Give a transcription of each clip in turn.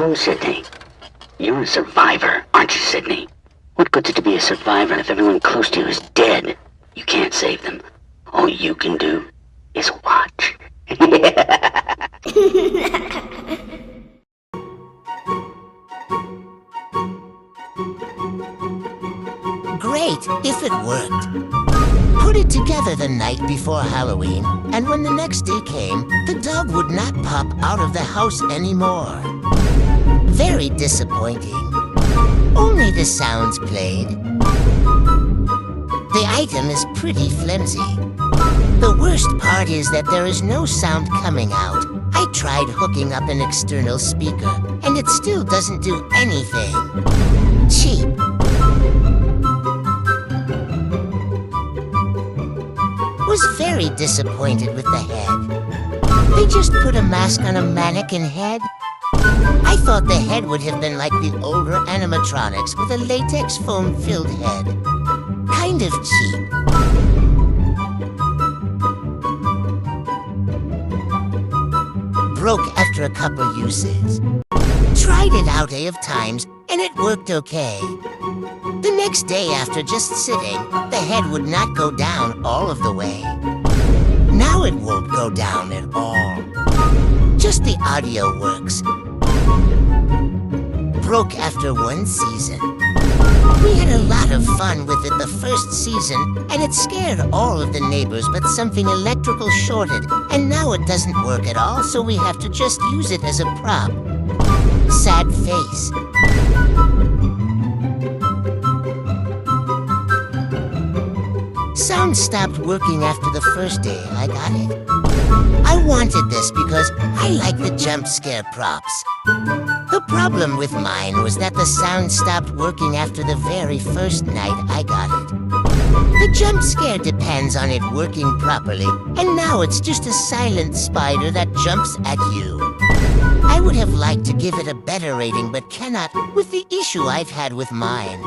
Hello, Sydney. You're a survivor, aren't you, Sydney? What good's it to be a survivor if everyone close to you is dead? You can't save them. All you can do is watch. Great, if it worked. Put it together the night before Halloween, and when the next day came, the dog would not pop out of the house anymore. Very disappointing. Only the sounds played. The item is pretty flimsy. The worst part is that there is no sound coming out. I tried hooking up an external speaker, and it still doesn't do anything. Cheap. Was very disappointed with the head. They just put a mask on a mannequin head? I thought the head would have been like the older animatronics with a latex foam-filled head. Kind of cheap. Broke after a couple uses. Tried it out of times, and it worked okay. The next day after just sitting, the head would not go down all of the way. Now it won't go down at all. Just the audio works. Broke after one season. We had a lot of fun with it the first season, and it scared all of the neighbors, but something electrical shorted, and now it doesn't work at all, so we have to just use it as a prop. Sad face. Sound stopped working after the first day I got it. I wanted this because I like the jump scare props. The problem with mine was that the sound stopped working after the very first night I got it. The jump scare depends on it working properly, and now it's just a silent spider that jumps at you. I would have liked to give it a better rating, but cannot with the issue I've had with mine.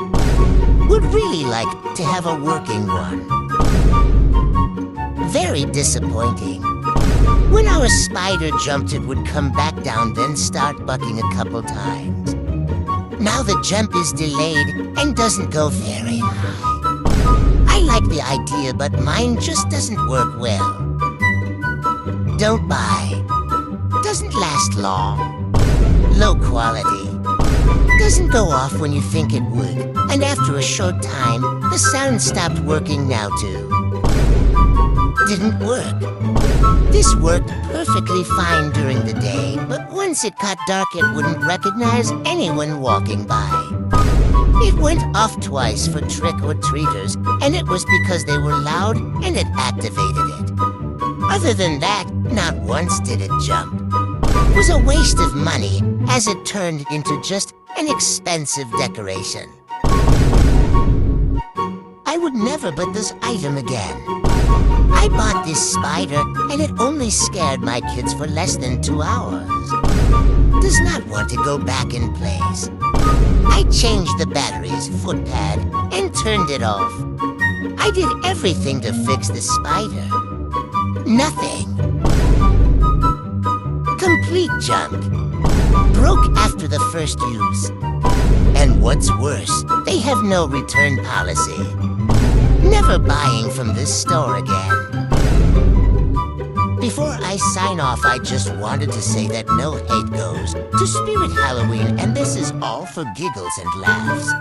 Would really like to have a working one. Very disappointing. When our spider jumped, it would come back down, then start bucking a couple times. Now the jump is delayed and doesn't go very high. I like the idea, but mine just doesn't work well. Don't buy. Doesn't last long. Low quality. Doesn't go off when you think it would, and after a short time, the sound stopped working now too. Didn't work. This worked perfectly fine during the day, but once it got dark, it wouldn't recognize anyone walking by. It went off twice for trick-or-treaters, and it was because they were loud and it activated it. Other than that, not once did it jump. It was a waste of money, as it turned into just an expensive decoration. I would never buy this item again. I bought this spider, and it only scared my kids for less than 2 hours. Does not want to go back in place. I changed the batteries, foot pad, and turned it off. I did everything to fix the spider. Nothing. Complete junk. Broke after the first use. And what's worse, they have no return policy. Never buying from this store again. Before I sign off, I just wanted to say that no hate goes to Spirit Halloween, and this is all for giggles and laughs.